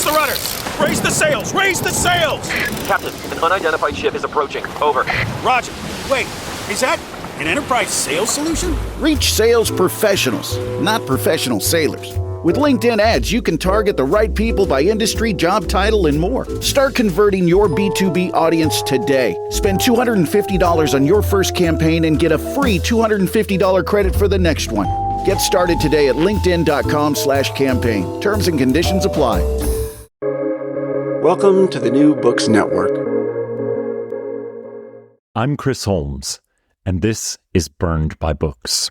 Brace the rudders! Raise the sails! Raise the sails! Captain, an unidentified ship is approaching. Over. Roger. Wait, is that an Enterprise sales solution? Reach sales professionals, not professional sailors. With LinkedIn ads, you can target the right people by industry, job title, and more. Start converting your B2B audience today. Spend $250 on your first campaign and get a free $250 credit for the next one. Get started today at linkedin.com/campaign. Terms and conditions apply. Welcome to the New Books Network. I'm Chris Holmes, and this is Burned by Books.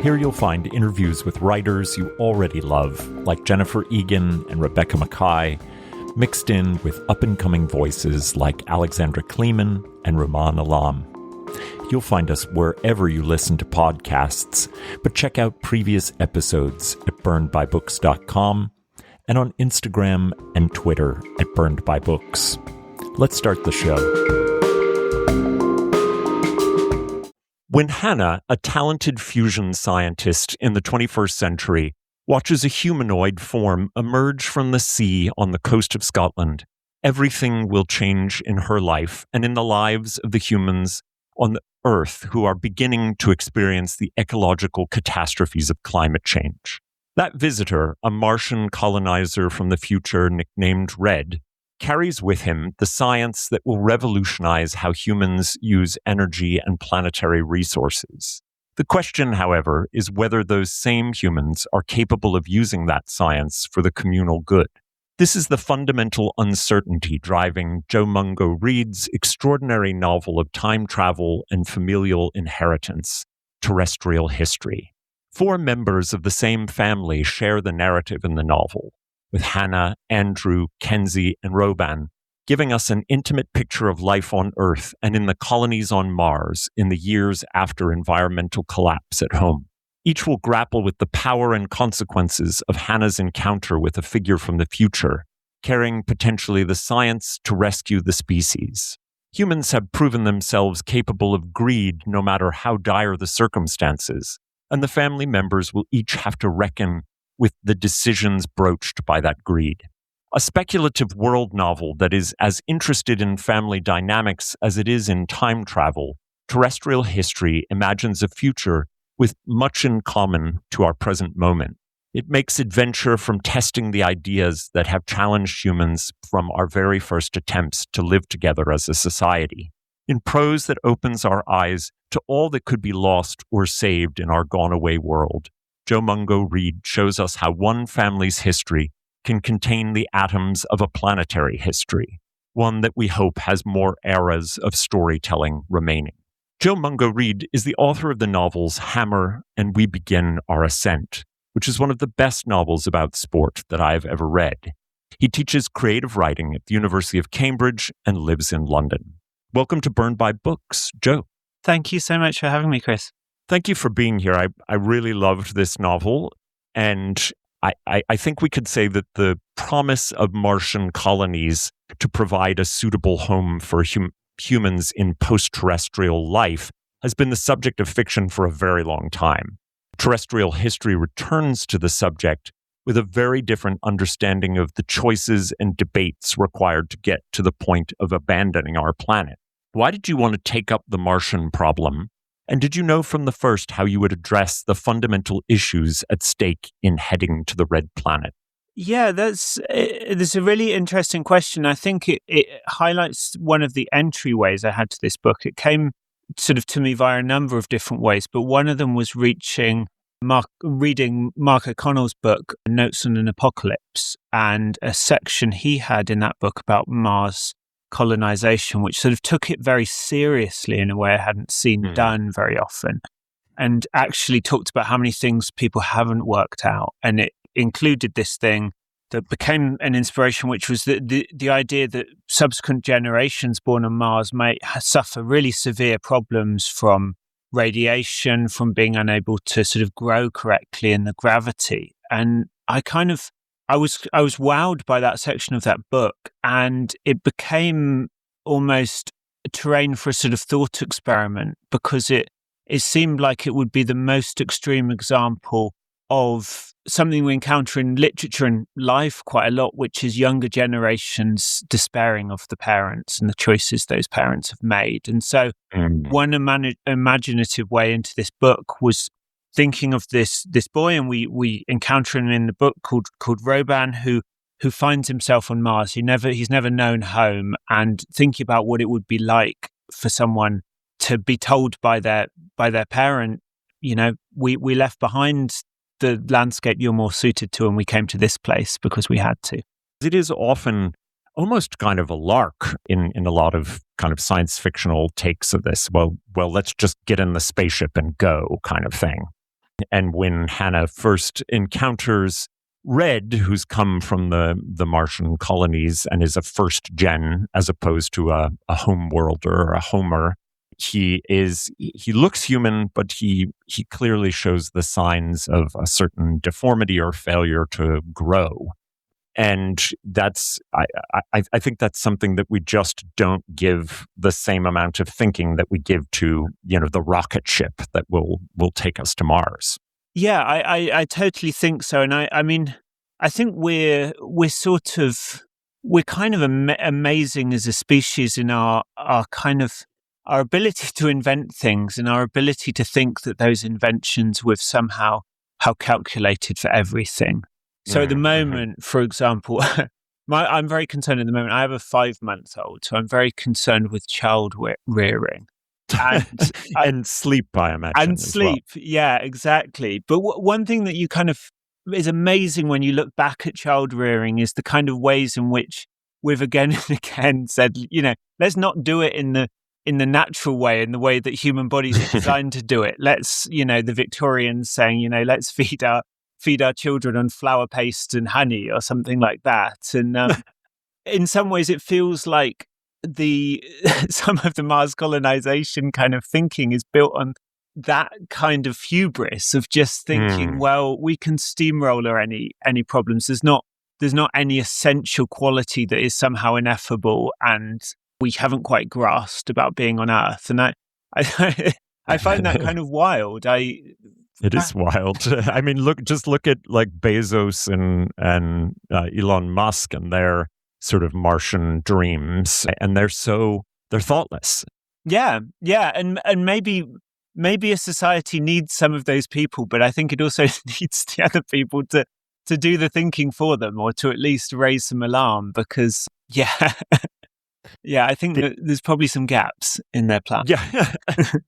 Here you'll find interviews with writers you already love, like Jennifer Egan and Rebecca Mackay, mixed in with up-and-coming voices like Alexandra Kleeman and Rumaan Alam. You'll find us wherever you listen to podcasts, but check out previous episodes at burnedbybooks.com and on Instagram and Twitter at burnedbybooks. Let's start the show. When Hannah, a talented fusion scientist in the 21st century, watches a humanoid form emerge from the sea on the coast of Scotland, everything will change in her life and in the lives of the humans on the Earth who are beginning to experience the ecological catastrophes of climate change. That visitor, a Martian colonizer from the future nicknamed Red, carries with him the science that will revolutionize how humans use energy and planetary resources. The question, however, is whether those same humans are capable of using that science for the communal good. This is the fundamental uncertainty driving Joe Mungo Reed's extraordinary novel of time travel and familial inheritance, Terrestrial History. 4 members of the same family share the narrative in the novel, with Hannah, Andrew, Kenzie, and Roban, giving us an intimate picture of life on Earth and in the colonies on Mars in the years after environmental collapse at home. Each will grapple with the power and consequences of Hannah's encounter with a figure from the future, carrying potentially the science to rescue the species. Humans have proven themselves capable of greed no matter how dire the circumstances, and the family members will each have to reckon with the decisions broached by that greed. A speculative world novel that is as interested in family dynamics as it is in time travel, Terrestrial History imagines a future with much in common to our present moment. It makes adventure from testing the ideas that have challenged humans from our very first attempts to live together as a society. In prose that opens our eyes to all that could be lost or saved in our gone-away world, Joe Mungo Reed shows us how one family's history can contain the atoms of a planetary history, one that we hope has more eras of storytelling remaining. Joe Mungo Reed is the author of the novels Hammer and We Begin Our Ascent, which is one of the best novels about sport that I've ever read. He teaches creative writing at the University of Cambridge and lives in London. Welcome to Burned by Books, Joe. Thank you so much for having me, Chris. Thank you for being here. I really loved this novel, and I think we could say that the promise of Martian colonies to provide a suitable home for humans in post-terrestrial life has been the subject of fiction for a very long time. Terrestrial History returns to the subject with a very different understanding of the choices and debates required to get to the point of abandoning our planet. Why did you want to take up the Martian problem? And did you know from the first how you would address the fundamental issues at stake in heading to the Red Planet? Yeah, that's a really interesting question. I think it highlights one of the entryways I had to this book. It came sort of to me via a number of different ways, but one of them was reading Mark O'Connell's book, Notes on an Apocalypse, and a section he had in that book about Mars colonization, which sort of took it very seriously in a way I hadn't seen done very often, and actually talked about how many things people haven't worked out. And it included this thing that became an inspiration, which was the idea that subsequent generations born on Mars may suffer really severe problems from radiation, from being unable to sort of grow correctly in the gravity. And I was wowed by that section of that book, and it became almost a terrain for a sort of thought experiment, because it seemed like it would be the most extreme example of something we encounter in literature and life quite a lot, which is younger generations despairing of the parents and the choices those parents have made. And so one imaginative way into this book was thinking of this boy, and we encounter him in the book called Roban, who finds himself on Mars. He's never known home, and thinking about what it would be like for someone to be told by their parent, we left behind the landscape you're more suited to, and we came to this place because we had to. It is often almost kind of a lark in a lot of kind of science fictional takes of this. Well, let's just get in the spaceship and go kind of thing. And when Hannah first encounters Red, who's come from the Martian colonies and is a first gen as opposed to a homeworlder or a homer, he looks human, but he clearly shows the signs of a certain deformity or failure to grow. And that's, I think that's something that we just don't give the same amount of thinking that we give to, the rocket ship that will take us to Mars. Yeah, I totally think so. And I mean, I think we're kind of amazing as a species in our kind of our ability to invent things and our ability to think that those inventions were somehow how calculated for everything. So at the moment, for example, I'm very concerned at the moment. I have a 5-month-old, so I'm very concerned with child rearing. And sleep, I imagine. And sleep, yeah, exactly. But one thing that you kind of is amazing when you look back at child rearing is the kind of ways in which we've again and again said, let's not do it in the natural way, in the way that human bodies are designed to do it. Let's, the Victorians saying, let's feed our children on flour paste and honey or something like that. And in some ways, it feels like some of the Mars colonization kind of thinking is built on that kind of hubris of just thinking, well, we can steamroller any problems. There's not any essential quality that is somehow ineffable and we haven't quite grasped about being on Earth. And I find that kind of wild. It is wild. I mean, look at like Bezos and Elon Musk and their sort of Martian dreams, and they're thoughtless. Yeah, and maybe a society needs some of those people, but I think it also needs the other people to do the thinking for them, or to at least raise some alarm, because I think that there's probably some gaps in their plan. Yeah,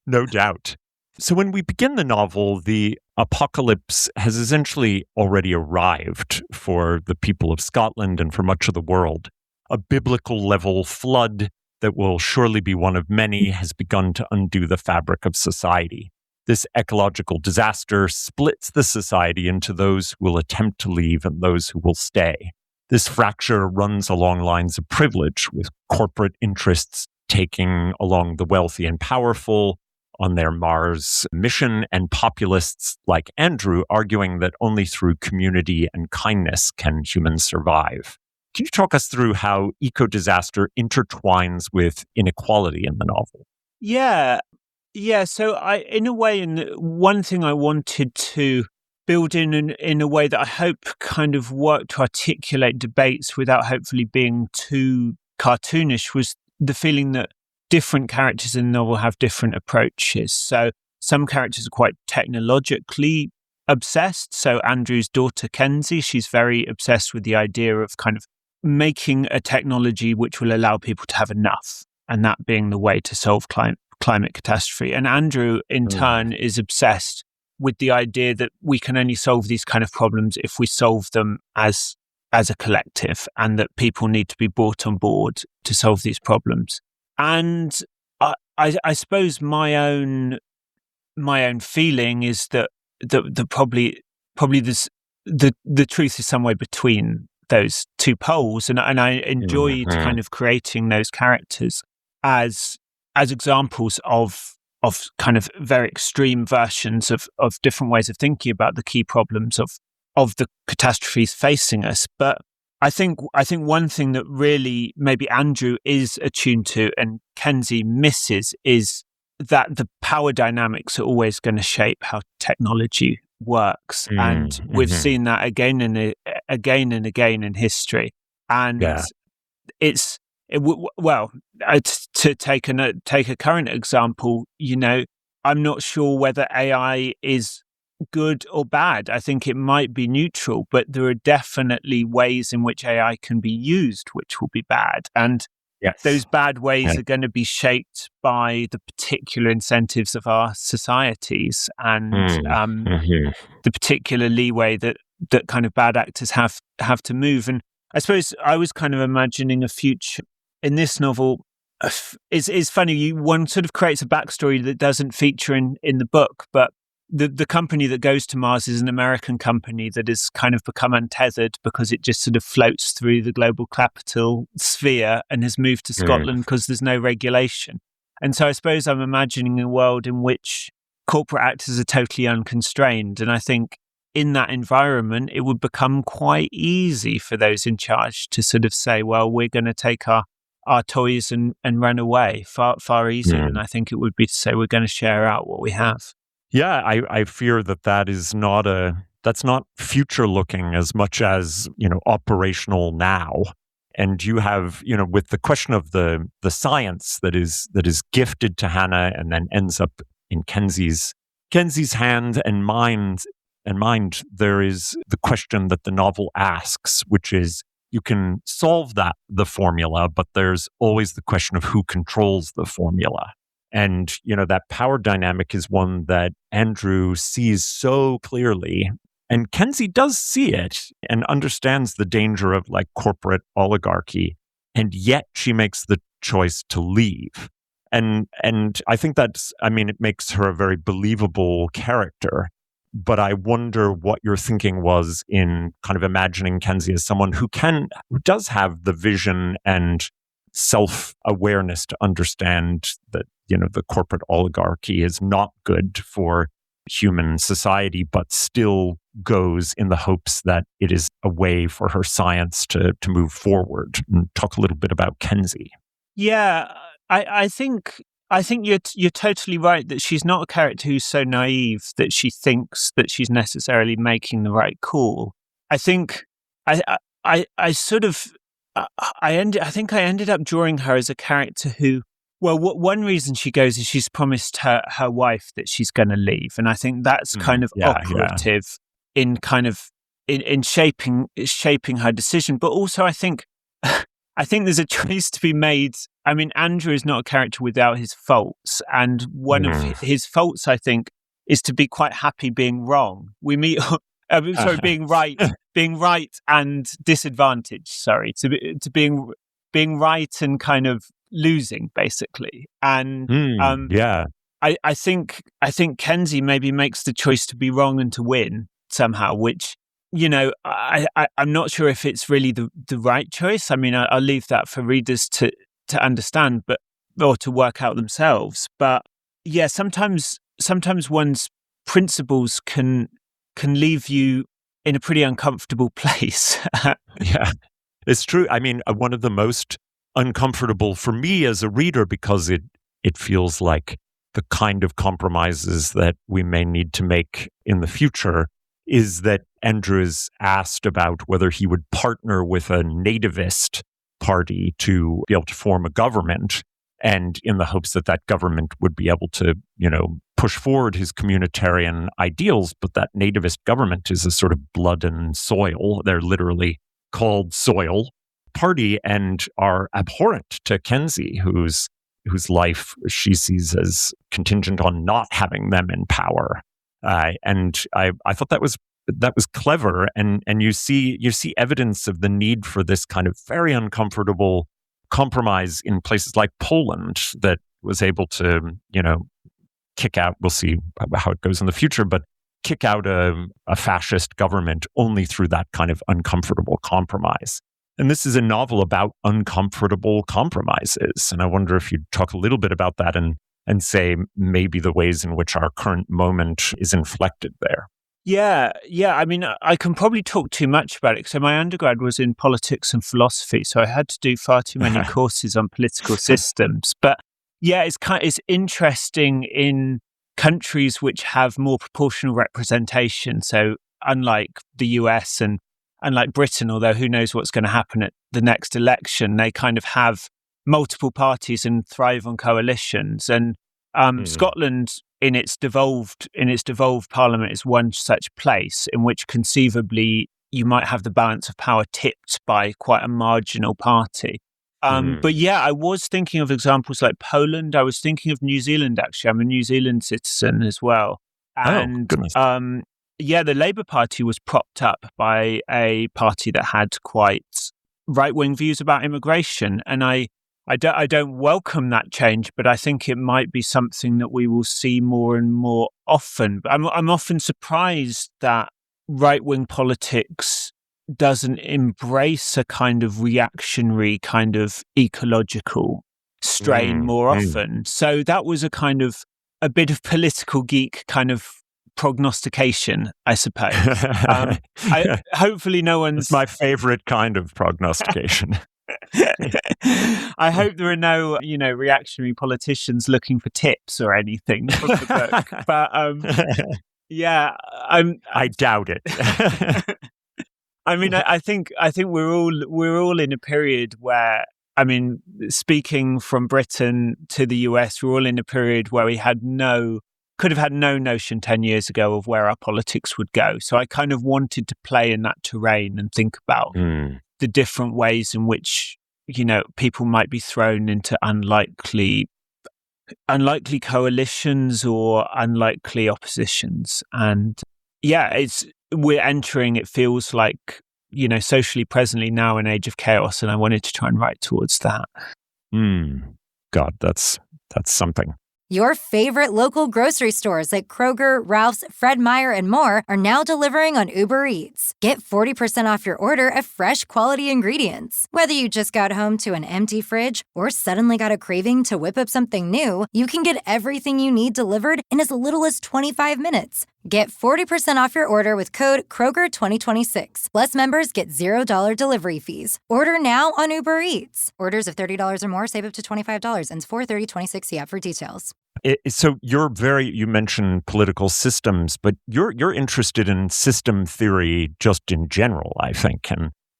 no doubt. So when we begin the novel, the apocalypse has essentially already arrived for the people of Scotland and for much of the world. A biblical level flood that will surely be one of many has begun to undo the fabric of society. This ecological disaster splits the society into those who will attempt to leave and those who will stay. This fracture runs along lines of privilege, with corporate interests taking along the wealthy and powerful on their Mars mission, and populists like Andrew arguing that only through community and kindness can humans survive. Can you talk us through how eco-disaster intertwines with inequality in the novel? Yeah. So one thing I wanted to build in a way that I hope kind of worked to articulate debates without hopefully being too cartoonish was the feeling that different characters in the novel have different approaches. So some characters are quite technologically obsessed. So Andrew's daughter, Kenzie, she's very obsessed with the idea of kind of making a technology which will allow people to have enough, and that being the way to solve climate catastrophe. And Andrew, in turn, is obsessed with the idea that we can only solve these kind of problems if we solve them as a collective, and that people need to be brought on board to solve these problems. And I suppose my own feeling is that probably the truth is somewhere between those two poles, and I enjoyed kind of creating those characters as examples of kind of very extreme versions of different ways of thinking about the key problems of the catastrophes facing us. But I think one thing that really maybe Andrew is attuned to and Kenzie misses is that the power dynamics are always going to shape how technology works. And we've seen that again and again in history. And to take a current example, I'm not sure whether AI is good or bad. I think it might be neutral, but there are definitely ways in which AI can be used which will be bad. And those bad ways are going to be shaped by the particular incentives of our societies and the particular leeway that kind of bad actors have to move. And I suppose I was kind of imagining a future in this novel. It's funny, one sort of creates a backstory that doesn't feature in the book, but the company that goes to Mars is an American company that has kind of become untethered because it just sort of floats through the global capital sphere and has moved to Scotland because there's no regulation. And so I suppose I'm imagining a world in which corporate actors are totally unconstrained. And I think in that environment, it would become quite easy for those in charge to sort of say, well, we're going to take our toys and run away far easier than I think it would be to say we're going to share out what we have. Yeah, I fear that is that's not future looking as much as, operational now. And you have, with the question of the science that is gifted to Hannah and then ends up in Kenzie's hand and mind, there is the question that the novel asks, which is, you can solve the formula, but there's always the question of who controls the formula. And, that power dynamic is one that Andrew sees so clearly. And Kenzie does see it and understands the danger of corporate oligarchy. And yet she makes the choice to leave. And I think it makes her a very believable character. But I wonder what your thinking was in kind of imagining Kenzie as someone who does have the vision and self-awareness to understand that, the corporate oligarchy is not good for human society, but still goes in the hopes that it is a way for her science to move forward. And talk a little bit about Kenzie. Yeah, I think you're totally right that she's not a character who's so naive that she thinks that she's necessarily making the right call. I think I ended up drawing her as a character who, well, one reason she goes is she's promised her wife that she's going to leave, and I think that's kind of operative in kind of in shaping her decision. But also, I think there's a choice to be made. I mean, Andrew is not a character without his faults, and one of his faults, I think, is to be quite happy being wrong. We meet. Being right and disadvantaged. To being right and kind of losing, basically. And I think Kenzie maybe makes the choice to be wrong and to win somehow, which I'm not sure if it's really the right choice. I mean, I'll leave that for readers to understand, or to work out themselves. But yeah, sometimes one's principles can leave you in a pretty uncomfortable place. Yeah, it's true. I mean, one of the most uncomfortable for me as a reader, because it feels like the kind of compromises that we may need to make in the future, is that Andrew is asked about whether he would partner with a nativist party to be able to form a government, and in the hopes that government would be able to, push forward his communitarian ideals. But that nativist government is a sort of blood and soil. They're literally called soil party and are abhorrent to Kenzie, whose life she sees as contingent on not having them in power. And I thought that was clever. And you see evidence of the need for this kind of very uncomfortable compromise in places like Poland that was able to, kick out, we'll see how it goes in the future, but kick out a fascist government only through that kind of uncomfortable compromise. And this is a novel about uncomfortable compromises. And I wonder if you'd talk a little bit about that and say maybe the ways in which our current moment is inflected there. Yeah. I mean, I can probably talk too much about it. So my undergrad was in politics and philosophy, so I had to do far too many courses on political systems. But yeah, it's interesting in countries which have more proportional representation, so unlike the US and unlike Britain, although who knows what's going to happen at the next election, they kind of have multiple parties and thrive on coalitions. And Scotland, in its devolved parliament, is one such place in which conceivably you might have the balance of power tipped by quite a marginal party. But yeah, I was thinking of examples like Poland. I was thinking of New Zealand, actually. I'm a New Zealand citizen as well. And the Labour Party was propped up by a party that had quite right-wing views about immigration. And I don't welcome that change, but I think it might be something that we will see more and more often. But I'm often surprised that right-wing politics doesn't embrace a kind of reactionary kind of ecological strain more often. So that was a bit of political geek kind of prognostication, I suppose. Hopefully no one's... It's my favorite kind of prognostication. I hope there are no, reactionary politicians looking for tips or anything from the book. But yeah, I doubt it. I mean, I think we're all in a period where, I mean, speaking from Britain to the US, we're all in a period where we could have had no notion 10 years ago of where our politics would go. So I kind of wanted to play in that terrain and think about the different ways in which, people might be thrown into unlikely coalitions or unlikely oppositions. And yeah, we're entering, it feels like, socially presently now, an age of chaos, and I wanted to try and write towards that. God, that's something. Your favorite local grocery stores like Kroger, Ralph's, Fred Meyer, and more are now delivering on Uber Eats. Get 40% off your order of fresh, quality ingredients. Whether you just got home to an empty fridge or suddenly got a craving to whip up something new, you can get everything you need delivered in as little as 25 minutes. Get 40% off your order with code Kroger2026. Plus, members get $0 delivery fees. Order now on Uber Eats. Orders of $30 or more save up to $25. Ends 4/30/26. See app for details. So you mentioned political systems, but you're interested in system theory just in general, I think,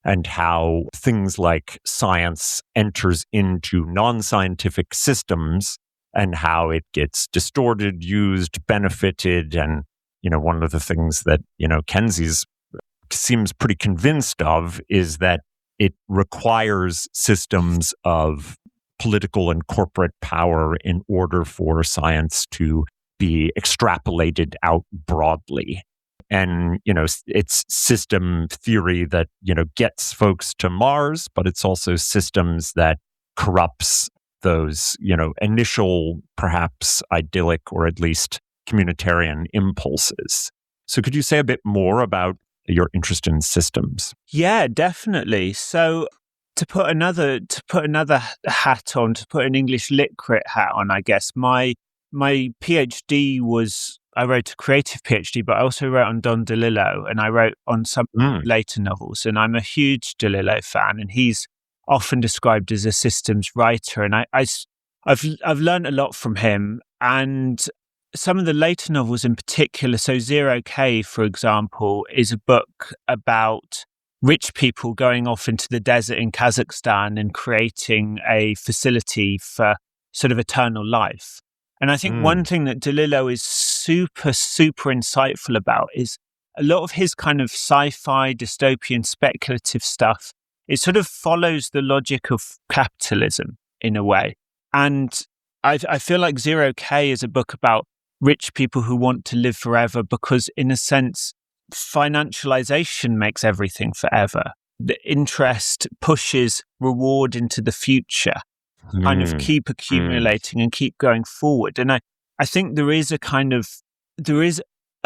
and how things like science enters into non-scientific systems and how it gets distorted, used, benefited, and one of the things that, Kenzie's seems pretty convinced of is that it requires systems of political and corporate power in order for science to be extrapolated out broadly. And, it's system theory that, gets folks to Mars, but it's also systems that corrupts those, initial, perhaps idyllic or at least communitarian impulses. So could you say a bit more about your interest in systems? Yeah, definitely. So to put another hat on, to put an English lit crit hat on, I guess, my PhD I wrote a creative PhD, but I also wrote on Don DeLillo, and I wrote on some later novels. And I'm a huge DeLillo fan, and he's often described as a systems writer. And I've learned a lot from him. And some of the later novels in particular, so Zero K, for example, is a book about rich people going off into the desert in Kazakhstan and creating a facility for sort of eternal life. And I think one thing that DeLillo is super, super insightful about is a lot of his kind of sci-fi, dystopian, speculative stuff. It sort of follows the logic of capitalism in a way. And I feel like Zero K is a book about rich people who want to live forever because, in a sense, financialization makes everything forever. The interest pushes reward into the future, kind of keep accumulating and keep going forward. And I think there is a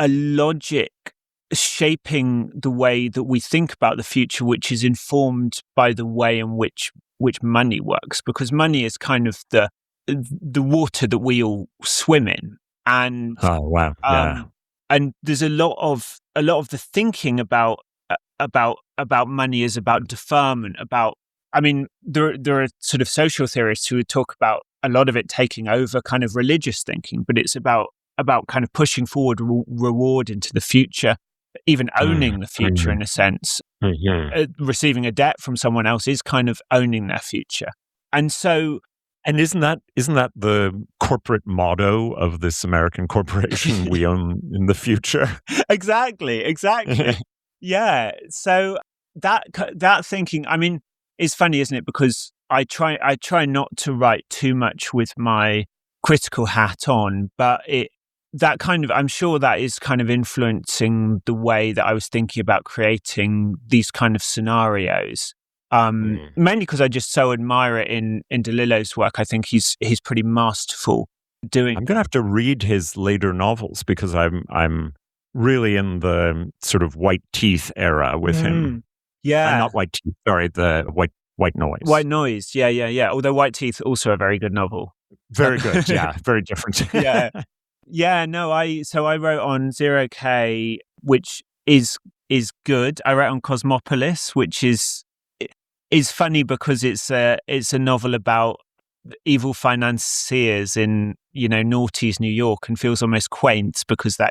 logic shaping the way that we think about the future, which is informed by the way in which money works, because money is kind of the water that we all swim in. And and there's a lot of the thinking about money is about deferment. There are sort of social theorists who would talk about a lot of it taking over kind of religious thinking, but it's about about kind of pushing forward reward into the future, even owning the future in a sense. Receiving a debt from someone else is kind of owning their future. And so... And isn't that the corporate motto of this American corporation? We own in the future. Exactly. Yeah. So that thinking, I mean, it's funny, isn't it? Because I try not to write too much with my critical hat on, but I'm sure that is kind of influencing the way that I was thinking about creating these kind of scenarios. Mainly because I just so admire it in DeLillo's work. I think he's pretty masterful doing. I'm gonna have to read his later novels because I'm really in the sort of White Teeth era with him. Yeah, not White Teeth. Sorry, the White Noise. White Noise. Yeah. Although White Teeth also a very good novel. Very good. Yeah, very different. Yeah. No, I wrote on 0K, which is good. I wrote on Cosmopolis, which is funny because it's a novel about evil financiers in naughty's New York, and feels almost quaint because that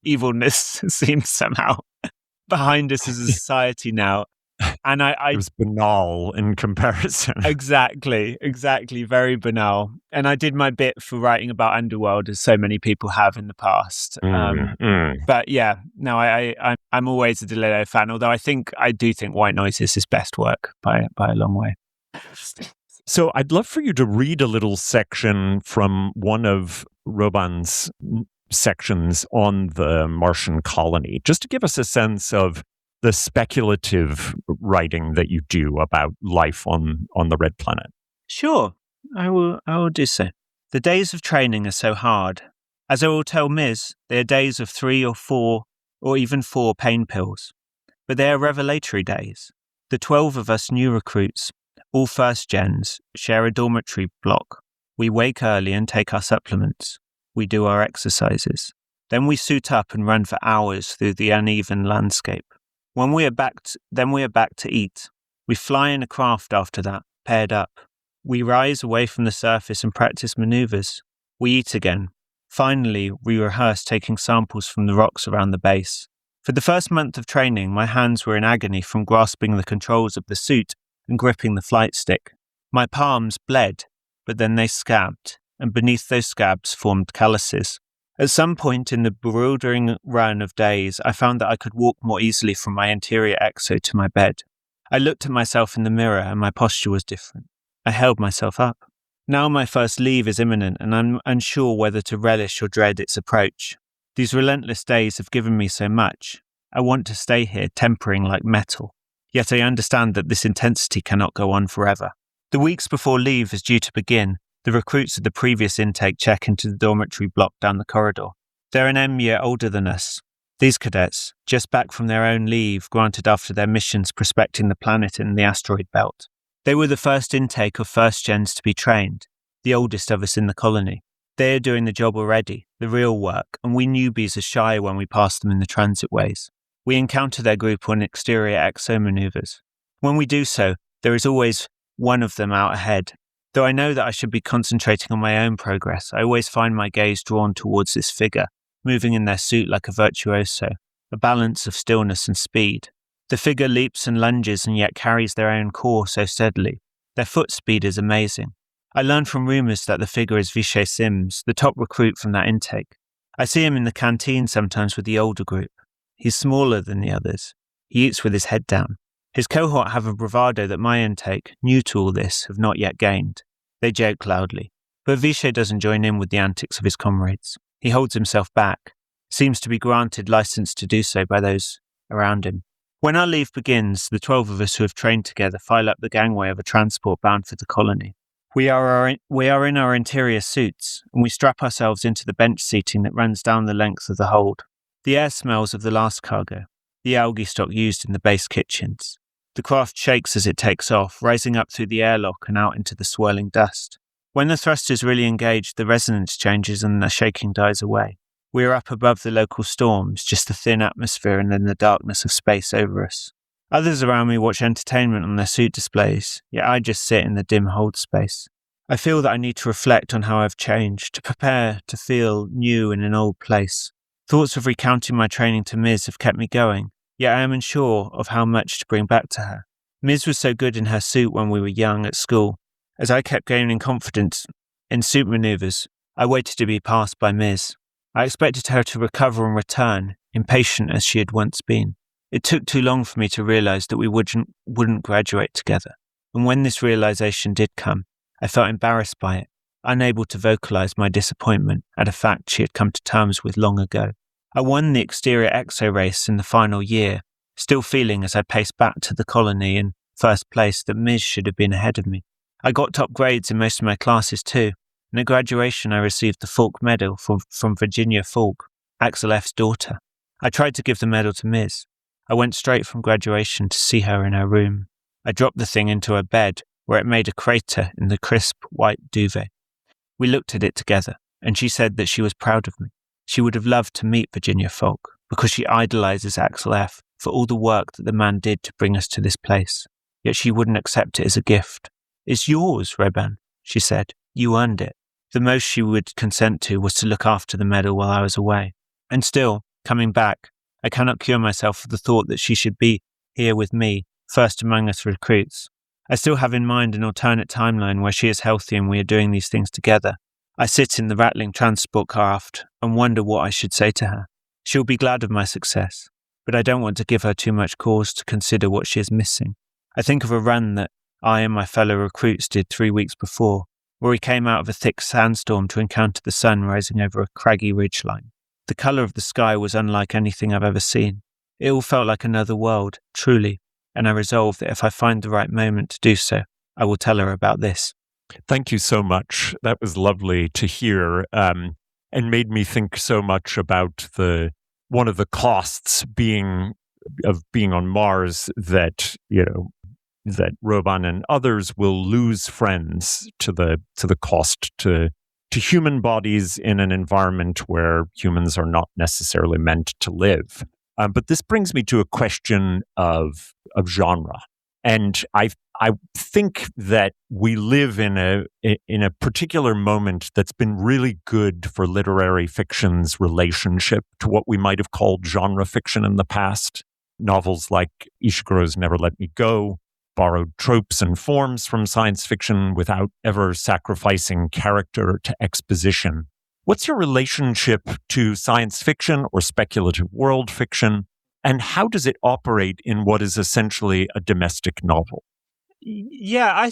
evilness seems somehow behind us as a society now. And it was banal in comparison. Exactly, very banal. And I did my bit for writing about Underworld, as so many people have in the past. But yeah, no, I'm always a DeLillo fan. Although I do think White Noise is his best work by a long way. So I'd love for you to read a little section from one of Robin's sections on the Martian colony, just to give us a sense of the speculative writing that you do about life on the Red Planet. Sure, I will do so. The days of training are so hard. As I will tell Ms., they are days of 3 or 4 or even 4 pain pills. But they are revelatory days. The 12 of us new recruits, all first gens, share a dormitory block. We wake early and take our supplements. We do our exercises. Then we suit up and run for hours through the uneven landscape. Then we are back to eat. We fly in a craft after that, paired up. We rise away from the surface and practice maneuvers. We eat again. Finally, we rehearse taking samples from the rocks around the base. For the first month of training, my hands were in agony from grasping the controls of the suit and gripping the flight stick. My palms bled, but then they scabbed, and beneath those scabs formed calluses. At some point in the bewildering run of days, I found that I could walk more easily from my interior exo to my bed. I looked at myself in the mirror and my posture was different. I held myself up. Now my first leave is imminent and I'm unsure whether to relish or dread its approach. These relentless days have given me so much. I want to stay here, tempering like metal. Yet I understand that this intensity cannot go on forever. The weeks before leave is due to begin. The recruits of the previous intake check into the dormitory block down the corridor. They're an year older than us. These cadets, just back from their own leave granted after their missions prospecting the planet and the asteroid belt. They were the first intake of first gens to be trained, the oldest of us in the colony. They are doing the job already, the real work, and we newbies are shy when we pass them in the transitways. We encounter their group on exterior exo maneuvers. When we do so, there is always one of them out ahead. Though I know that I should be concentrating on my own progress, I always find my gaze drawn towards this figure, moving in their suit like a virtuoso, a balance of stillness and speed. The figure leaps and lunges and yet carries their own core so steadily. Their foot speed is amazing. I learn from rumours that the figure is Vishay Sims, the top recruit from that intake. I see him in the canteen sometimes with the older group. He's smaller than the others. He eats with his head down. His cohort have a bravado that my intake, new to all this, have not yet gained. They joke loudly. But Vishay doesn't join in with the antics of his comrades. He holds himself back, seems to be granted license to do so by those around him. When our leave begins, the 12 of us who have trained together file up the gangway of a transport bound for the colony. We are in our interior suits, and we strap ourselves into the bench seating that runs down the length of the hold. The air smells of the last cargo, the algae stock used in the base kitchens. The craft shakes as it takes off, rising up through the airlock and out into the swirling dust. When the thrust is really engaged, the resonance changes and the shaking dies away. We are up above the local storms, just a thin atmosphere and then the darkness of space over us. Others around me watch entertainment on their suit displays, yet I just sit in the dim hold space. I feel that I need to reflect on how I've changed, to prepare to feel new in an old place. Thoughts of recounting my training to Ms. have kept me going, yet I am unsure of how much to bring back to her. Ms. was so good in her suit when we were young at school. As I kept gaining confidence in suit manoeuvres, I waited to be passed by Ms. I expected her to recover and return, impatient as she had once been. It took too long for me to realise that we wouldn't graduate together. And when this realisation did come, I felt embarrassed by it, unable to vocalise my disappointment at a fact she had come to terms with long ago. I won the exterior exo race in the final year, still feeling as I paced back to the colony in first place that Ms. should have been ahead of me. I got top grades in most of my classes too, and at graduation I received the Falk Medal from Virginia Falk, Axel F's daughter. I tried to give the medal to Ms. I went straight from graduation to see her in her room. I dropped the thing into her bed, where it made a crater in the crisp white duvet. We looked at it together, and she said that she was proud of me. She would have loved to meet Virginia Falk, because she idolizes Axel F. for all the work that the man did to bring us to this place. Yet she wouldn't accept it as a gift. "It's yours, Reban," she said. "You earned it." The most she would consent to was to look after the medal while I was away. And still, coming back, I cannot cure myself of the thought that she should be here with me, first among us recruits. I still have in mind an alternate timeline where she is healthy and we are doing these things together. I sit in the rattling transport craft and wonder what I should say to her. She'll be glad of my success, but I don't want to give her too much cause to consider what she is missing. I think of a run that I and my fellow recruits did 3 weeks before, where we came out of a thick sandstorm to encounter the sun rising over a craggy ridgeline. The colour of the sky was unlike anything I've ever seen. It all felt like another world, truly, and I resolved that if I find the right moment to do so, I will tell her about this. Thank you so much. That was lovely to hear, and made me think so much about one of the costs of being on Mars, that that Roban and others will lose friends to the cost to human bodies in an environment where humans are not necessarily meant to live. But this brings me to a question of genre. And I think that we live in a particular moment that's been really good for literary fiction's relationship to what we might have called genre fiction in the past. Novels like Ishiguro's Never Let Me Go borrowed tropes and forms from science fiction without ever sacrificing character to exposition. What's your relationship to science fiction or speculative world fiction? And how does it operate in what is essentially a domestic novel? Yeah, I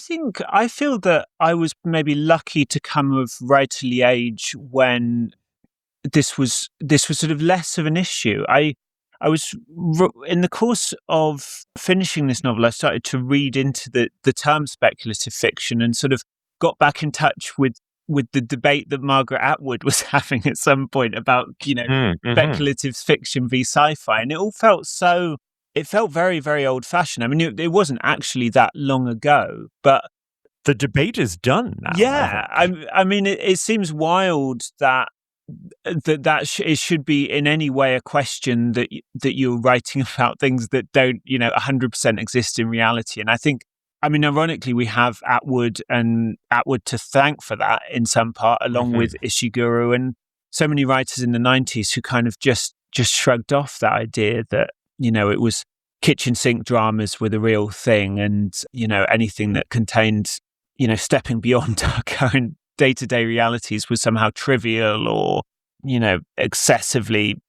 feel that I was maybe lucky to come of writerly age when this was sort of less of an issue. I was in the course of finishing this novel, I started to read into the term speculative fiction and sort of got back in touch with the debate that Margaret Atwood was having at some point about, speculative fiction v sci-fi. And it all felt very, very old fashioned. I mean, it wasn't actually that long ago, but the debate is done now. Yeah. I mean, it seems wild that it should be in any way a question that you're writing about things that don't, 100% exist in reality. And I think, ironically, we have Atwood to thank for that in some part, along with Ishiguro and so many writers in the 90s who kind of just shrugged off that idea that, it was kitchen sink dramas were the real thing, and, anything that contained, stepping beyond our current day-to-day realities was somehow trivial or, excessively,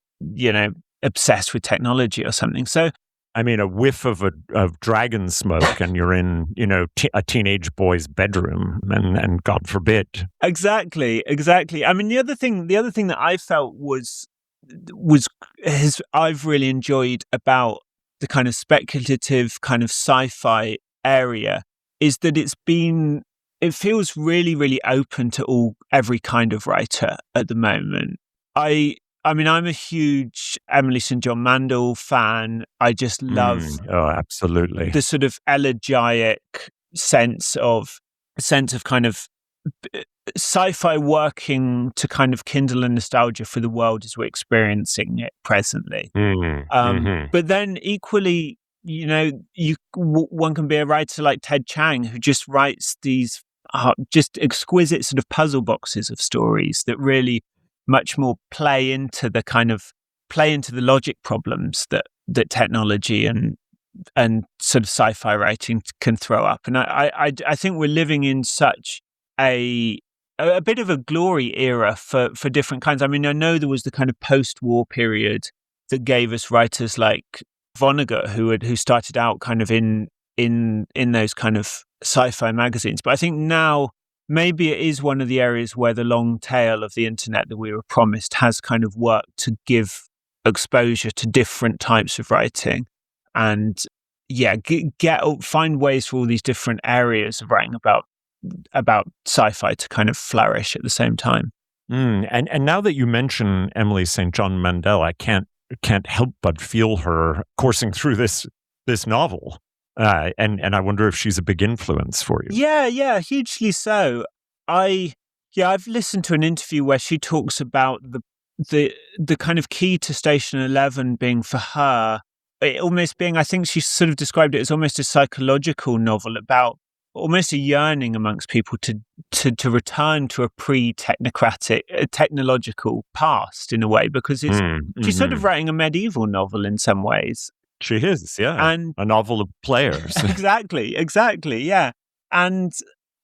obsessed with technology or something. So, a whiff of dragon smoke and you're in, a teenage boy's bedroom, and God forbid. Exactly. I mean, the other thing that I felt I've really enjoyed about the kind of speculative kind of sci-fi area is that it feels really, really open to every kind of writer at the moment. I'm a huge Emily St. John Mandel fan. I just love absolutely the sort of elegiac sense of kind of sci-fi working to kind of kindle a nostalgia for the world as we're experiencing it presently. But then equally, one can be a writer like Ted Chiang who just writes these just exquisite sort of puzzle boxes of stories that really much more play into the logic problems that technology and sort of sci-fi writing can throw up. And I think we're living in such a bit of a glory era for different kinds. I mean, I know there was the kind of post-war period that gave us writers like Vonnegut, who started out kind of in those kind of sci-fi magazines. But I think now maybe it is one of the areas where the long tail of the internet that we were promised has kind of worked to give exposure to different types of writing, and find ways for all these different areas of writing about sci-fi to kind of flourish at the same time. And now that you mention Emily St. John Mandel, I can't help but feel her coursing through this novel. And I wonder if she's a big influence for you. Yeah, hugely so. I've listened to an interview where she talks about the kind of key to Station 11 being for her, it almost being, I think she sort of described it as almost a psychological novel about almost a yearning amongst people to return to a pre-technocratic, technological past in a way, because she's sort of writing a medieval novel in some ways. She is, yeah. And a novel of players. Exactly, yeah. And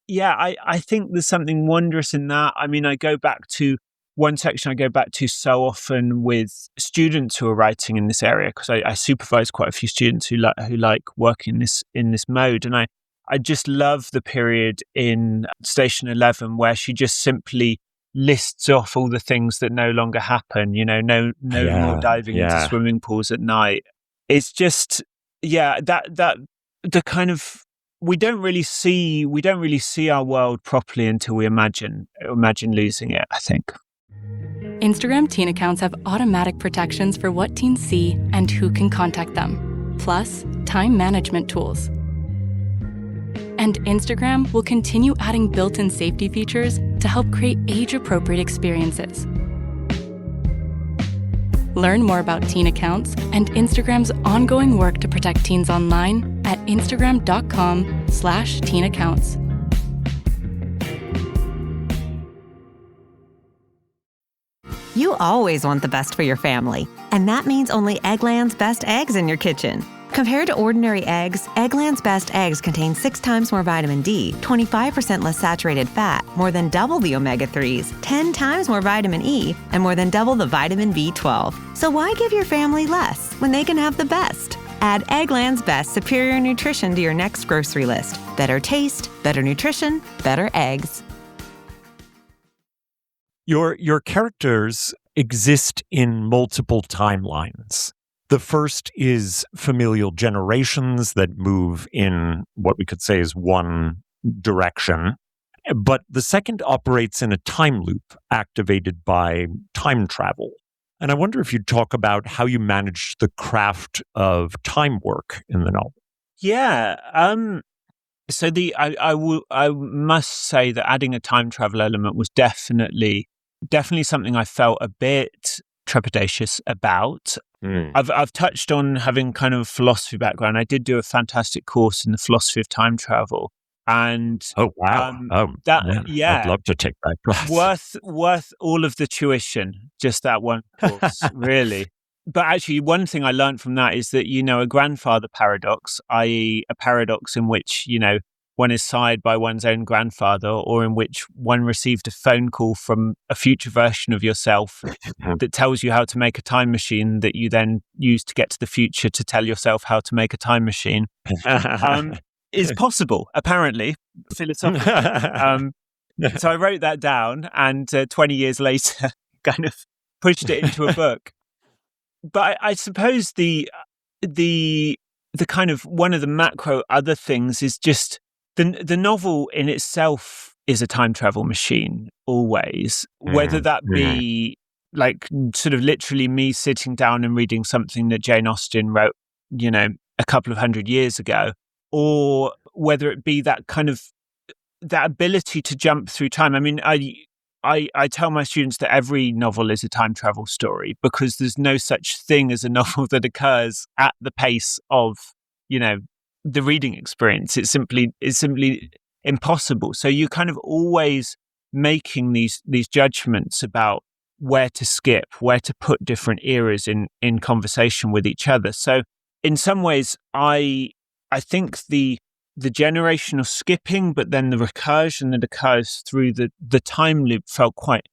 yeah, I think there's something wondrous in that. I mean, I go back to one section I go back to so often with students who are writing in this area, because I supervise quite a few students who like working in this mode. And I just love the period in Station 11 where she just simply lists off all the things that no longer happen, no more diving into swimming pools at night. It's just, that the kind of, we don't really see our world properly until we imagine losing it, I think. Instagram teen accounts have automatic protections for what teens see and who can contact them, plus time management tools. And Instagram will continue adding built-in safety features to help create age-appropriate experiences. Learn more about teen accounts and Instagram's ongoing work to protect teens online at instagram.com/teen accounts. You always want the best for your family, and that means only Eggland's Best Eggs in your kitchen. Compared to ordinary eggs, Eggland's Best Eggs contain 6 times more vitamin D, 25% less saturated fat, more than double the omega-3s, 10 times more vitamin E, and more than double the vitamin B12. So why give your family less when they can have the best? Add Eggland's Best Superior Nutrition to your next grocery list. Better taste, better nutrition, better eggs. Your characters exist in multiple timelines. The first is familial generations that move in what we could say is one direction. But the second operates in a time loop activated by time travel. And I wonder if you'd talk about how you manage the craft of time work in the novel. Yeah. So I must say that adding a time travel element was definitely something I felt a bit trepidatious about. I've touched on having kind of a philosophy background. I did do a fantastic course in the philosophy of time travel, and oh wow, I'd love to take that class. Worth all of the tuition, just that one course, really. But actually, one thing I learned from that is that a grandfather paradox, i.e., a paradox in which one is sired by one's own grandfather, or in which one received a phone call from a future version of yourself that tells you how to make a time machine that you then use to get to the future to tell yourself how to make a time machine, is possible, apparently, philosophically. So I wrote that down, and 20 years later, kind of pushed it into a book. But I suppose the kind of one of the macro other things is just the novel in itself is a time travel machine always, whether that be like sort of literally me sitting down and reading something that Jane Austen wrote, a couple of 100 years ago, or whether it be that kind of that ability to jump through time. I mean, I tell my students that every novel is a time travel story, because there's no such thing as a novel that occurs at the pace of, the reading experience. It's simply impossible. So you're kind of always making these judgments about where to skip, where to put different eras in conversation with each other. So in some ways, I think the generational skipping, but then the recursion that occurs through the time loop felt quite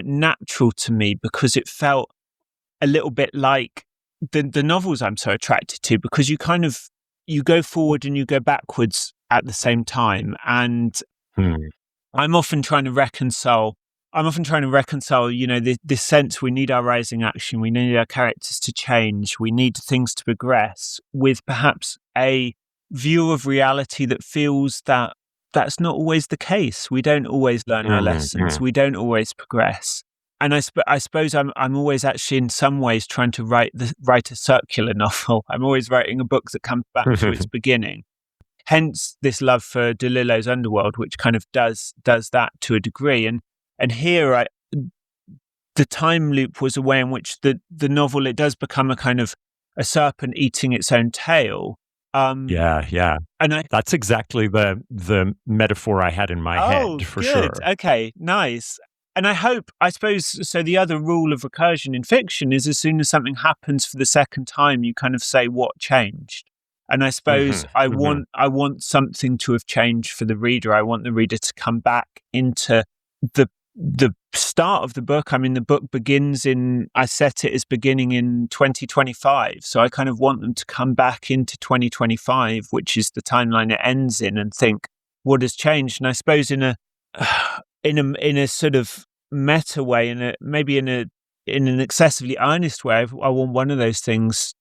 natural to me, because it felt a little bit like the novels I'm so attracted to, because you go forward and you go backwards at the same time. And I'm often trying to reconcile, this sense we need our rising action, we need our characters to change, we need things to progress, with perhaps a view of reality that feels that that's not always the case. We don't always learn our lessons. We don't always progress. And I suppose I'm always actually in some ways trying to write a circular novel. I'm always writing a book that comes back to its beginning. Hence this love for DeLillo's Underworld, which kind of does that to a degree. And here, the time loop was a way in which the novel, it does become a kind of a serpent eating its own tail. Yeah. And that's exactly the metaphor I had in my head, for good. sure. Okay, nice. And I suppose, so the other rule of recursion in fiction is as soon as something happens for the second time, you kind of say, what changed? And I suppose I want something to have changed for the reader. I want the reader to come back into the start of the book. I mean, the book begins I set it as beginning in 2025. So I kind of want them to come back into 2025, which is the timeline it ends in, and think, what has changed? And I suppose in a sort of meta way, maybe in an excessively earnest way, I want one of those things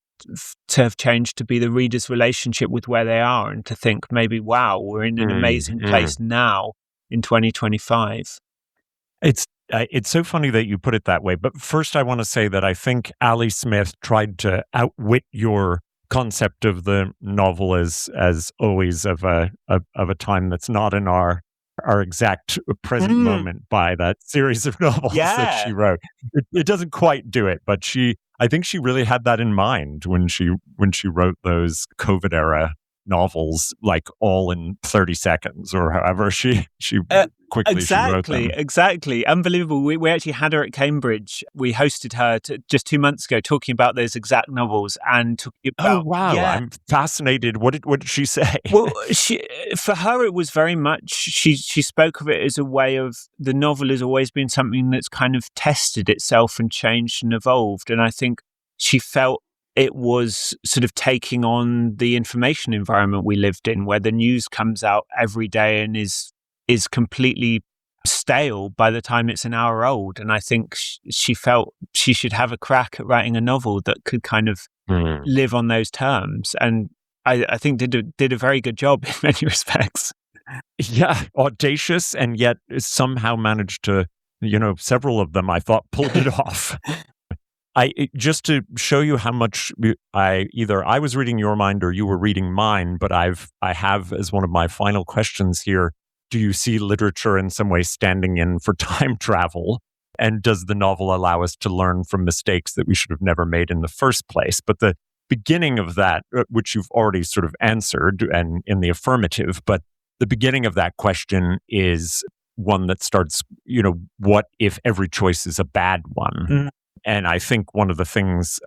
to have changed to be the reader's relationship with where they are, and to think maybe, wow, we're in an amazing place now in 2025. It's so funny that you put it that way. But first, I want to say that I think Ali Smith tried to outwit your concept of the novel as always of a time that's not in our exact present moment by that series of novels that she wrote. It doesn't quite do it, but I think she really had that in mind when she wrote those COVID era novels, like all in 30 seconds or however she quickly she wrote them. Exactly. Unbelievable. We actually had her at Cambridge. We hosted her just 2 months ago talking about those exact novels and talking about... Oh, wow. Yeah. I'm fascinated. What did she say? Well, for her, it was very much, she spoke of it as a way of, the novel has always been something that's kind of tested itself and changed and evolved. And I think she felt it was sort of taking on the information environment we lived in, where the news comes out every day and is completely stale by the time it's an hour old. And I think she felt she should have a crack at writing a novel that could kind of live on those terms. And I think did a very good job in many respects. Yeah, audacious, and yet somehow managed to, several of them I thought pulled it off. Just to show you how much either I was reading your mind or you were reading mine, but I have as one of my final questions here, do you see literature in some way standing in for time travel? And does the novel allow us to learn from mistakes that we should have never made in the first place? But the beginning of that, which you've already sort of answered and in the affirmative, but the beginning of that question is one that starts, what if every choice is a bad one? Mm-hmm. And I think one of the things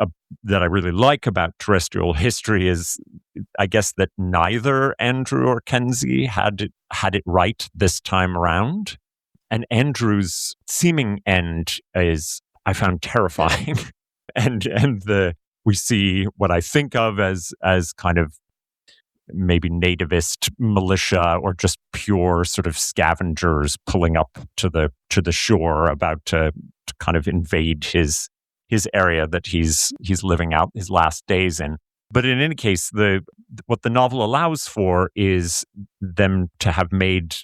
that I really like about Terrestrial History is, I guess, that neither Andrew or Kenzie had it right this time around. And Andrew's seeming end is, I found, terrifying. and we see what I think of as kind of maybe nativist militia or just pure sort of scavengers pulling up to the shore, about to kind of invade his area that he's living out his last days in. But in any case, what the novel allows for is them to have made,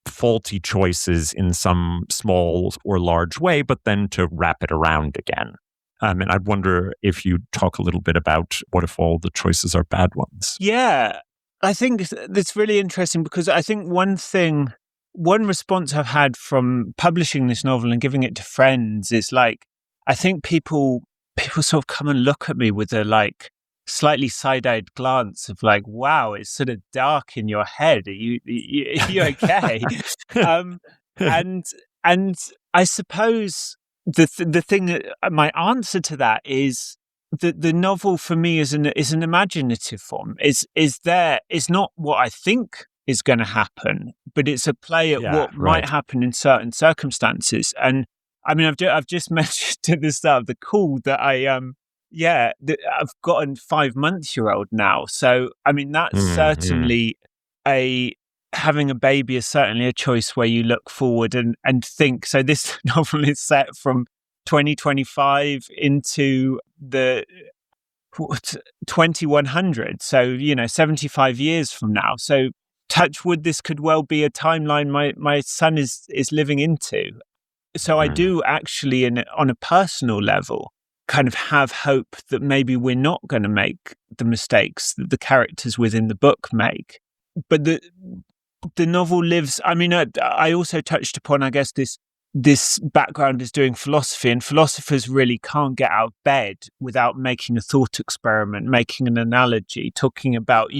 faulty choices in some small or large way, but then to wrap it around again. And I wonder if you talk a little bit about what if all the choices are bad ones. Yeah, I think that's really interesting, because I think one response I've had from publishing this novel and giving it to friends is like, I think people sort of come and look at me with a slightly side-eyed glance of like, wow, it's sort of dark in your head. Are you okay? And I suppose the thing that my answer to that is the novel for me is an imaginative form. Is not what I think is going to happen, but it's a play at what might happen in certain circumstances. And I mean, I've just mentioned at the start of the call that I've got a 5-month-old now. So I mean, that's certainly having a baby is certainly a choice where you look forward and think. So this novel is set from 2025 into the 2100. So, 75 years from now. So touch wood, this could well be a timeline my son is living into. So I do actually, on a personal level, kind of have hope that maybe we're not going to make the mistakes that the characters within the book make. But the novel lives. I mean, I also touched upon, I guess, this background is doing philosophy, and philosophers really can't get out of bed without making a thought experiment, making an analogy, talking about,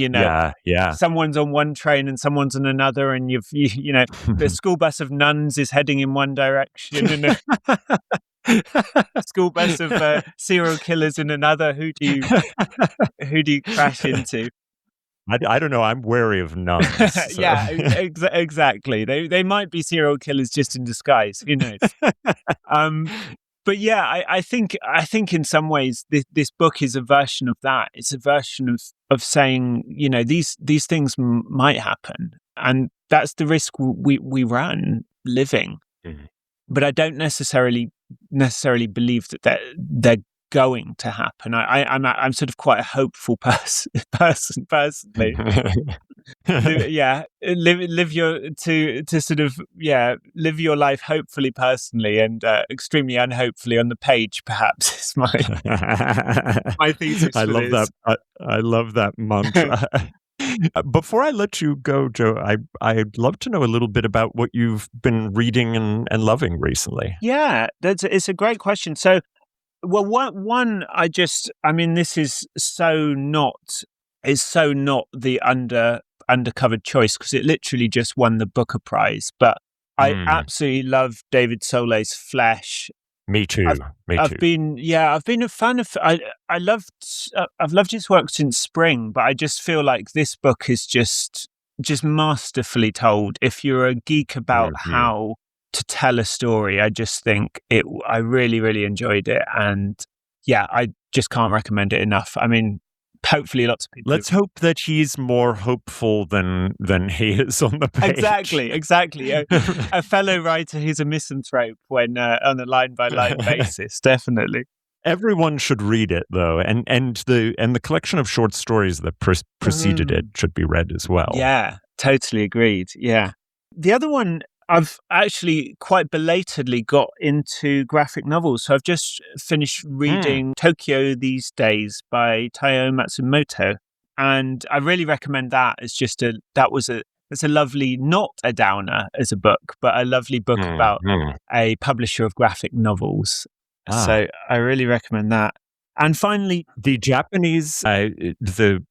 someone's on one train and someone's on another, and the school bus of nuns is heading in one direction, and a school bus of serial killers in another. Who do you crash into? I don't know. I'm wary of nuns. So. Yeah, exactly. They might be serial killers just in disguise. Who knows? But yeah, I think in some ways this book is a version of that. It's a version of saying, these things might happen, and that's the risk we run living. Mm-hmm. But I don't necessarily believe that they're going to happen. I'm sort of quite a hopeful person personally. Live your life hopefully personally, and extremely unhopefully on the page. Perhaps is my thesis. I love that. I love that mantra. Before I let you go, Joe, I'd love to know a little bit about what you've been reading and loving recently. Yeah, it's a great question. So. Well, this is so not the undercovered choice, because it literally just won the Booker Prize. But I absolutely love David Solei's Flesh. Me too. I've been a fan of. I've loved his work since Spring, but I just feel like this book is just masterfully told. If you're a geek about how to tell a story, I just think I really, really enjoyed it. And yeah, I just can't recommend it enough. I mean, hopefully lots of people. Let's hope that he's more hopeful than he is on the page. Exactly. A fellow writer who's a misanthrope when on a line-by-line basis, definitely. Everyone should read it, though, and the collection of short stories that preceded it should be read as well. Yeah, totally agreed. Yeah. The other one, I've actually quite belatedly got into graphic novels. So I've just finished reading Tokyo These Days by Taiyo Matsumoto. And I really recommend that. It's a lovely, not a downer as a book, but a lovely book about a publisher of graphic novels. So I really recommend that. And finally, the Japanese, the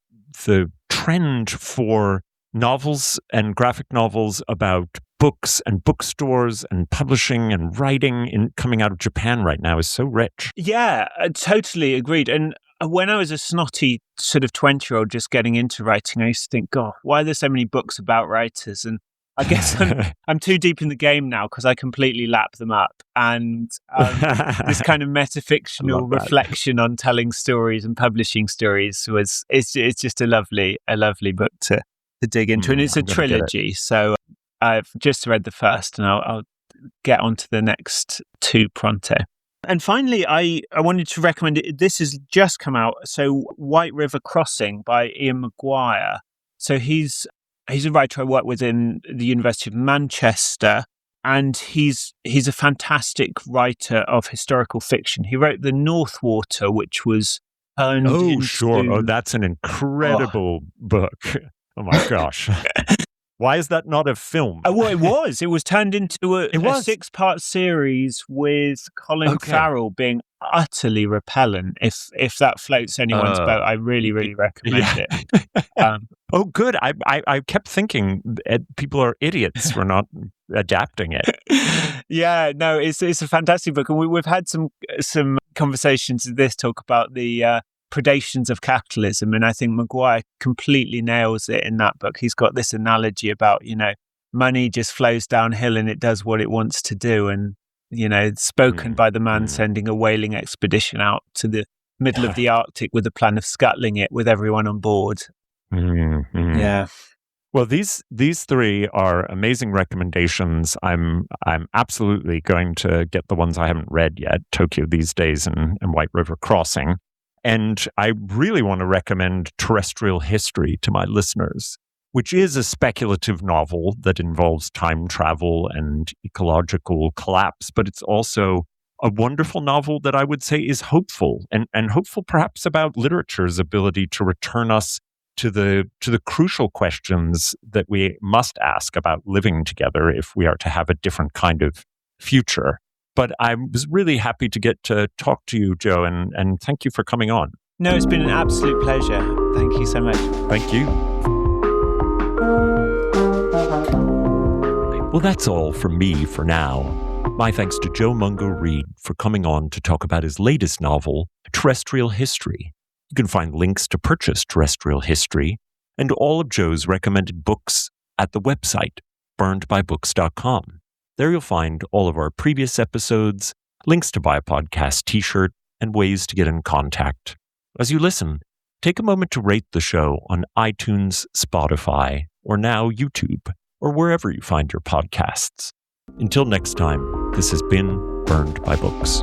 trend for novels and graphic novels about books and bookstores and publishing and writing coming out of Japan right now is so rich. Yeah, totally agreed. And when I was a snotty sort of 20-year-old just getting into writing, I used to think, God, why are there so many books about writers? And I guess I'm too deep in the game now because I completely lap them up. And this kind of metafictional reflection on telling stories and publishing stories it's just a lovely book to dig into. And it's a trilogy, so I've just read the first, and I'll get on to the next two pronto. And finally, I wanted to recommend it. This has just come out. So White River Crossing by Ian McGuire. So he's a writer I work with in the University of Manchester, and he's a fantastic writer of historical fiction. He wrote The Northwater, which was turned into... sure. Oh, that's an incredible book. Oh my gosh. Why is that not a film? Oh, well, it was. It was turned into a 6-part series with Colin Farrell being utterly repellent. If that floats anyone's boat, I really, really recommend it. Oh, good. I kept thinking people are idiots for not adapting it. Yeah, no, it's a fantastic book, and we've had some conversations in this talk about the predations of capitalism, and I think Maguire completely nails it in that book. He's got this analogy about, money just flows downhill and it does what it wants to do, and spoken by the man sending a whaling expedition out to the middle of the Arctic with the plan of scuttling it with everyone on board. Yeah. Well, these three are amazing recommendations. I'm absolutely going to get the ones I haven't read yet, Tokyo These Days and White River Crossing. And I really want to recommend Terrestrial History to my listeners, which is a speculative novel that involves time travel and ecological collapse, but it's also a wonderful novel that I would say is hopeful, and hopeful perhaps about literature's ability to return us to the crucial questions that we must ask about living together if we are to have a different kind of future. But I was really happy to get to talk to you, Joe, and thank you for coming on. No, it's been an absolute pleasure. Thank you so much. Thank you. Well, that's all from me for now. My thanks to Joe Mungo Reed for coming on to talk about his latest novel, Terrestrial History. You can find links to purchase Terrestrial History and all of Joe's recommended books at the website, burnedbybooks.com. There you'll find all of our previous episodes, links to buy a podcast t-shirt, and ways to get in contact. As you listen, take a moment to rate the show on iTunes, Spotify, or now YouTube, or wherever you find your podcasts. Until next time, this has been Burned by Books.